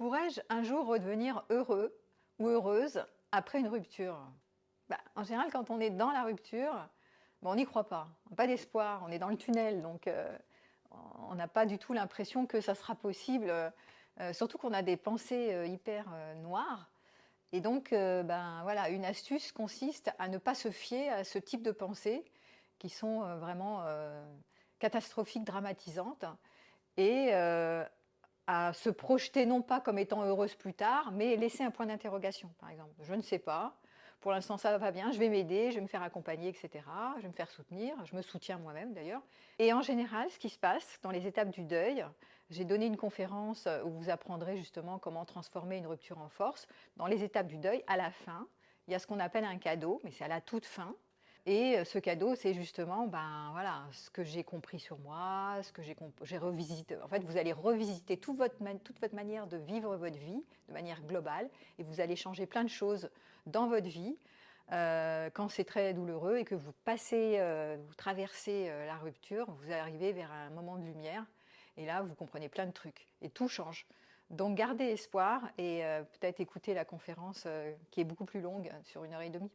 Pourrais-je un jour redevenir heureux ou heureuse après une rupture? En général, quand on est dans la rupture, on n'y croit pas. Pas d'espoir, on est dans le tunnel, donc on n'a pas du tout l'impression que ça sera possible, surtout qu'on a des pensées hyper noires. Et donc, voilà, une astuce consiste à ne pas se fier à ce type de pensées qui sont vraiment catastrophiques, dramatisantes, et à se projeter non pas comme étant heureuse plus tard, mais laisser un point d'interrogation, par exemple. Je ne sais pas, pour l'instant ça va pas bien, je vais m'aider, je vais me faire accompagner, etc. Je vais me faire soutenir, je me soutiens moi-même d'ailleurs. Et en général, ce qui se passe dans les étapes du deuil, j'ai donné une conférence où vous apprendrez justement comment transformer une rupture en force. Dans les étapes du deuil, à la fin, il y a ce qu'on appelle un cadeau, mais c'est à la toute fin. Et ce cadeau, c'est justement voilà, ce que j'ai compris sur moi, ce que j'ai revisité. En fait, vous allez revisiter toute votre manière de vivre votre vie de manière globale et vous allez changer plein de choses dans votre vie quand c'est très douloureux et que vous vous traversez la rupture, vous arrivez vers un moment de lumière et là, vous comprenez plein de trucs et tout change. Donc, gardez espoir et peut-être écouter la conférence qui est beaucoup plus longue, sur 1 heure et demie.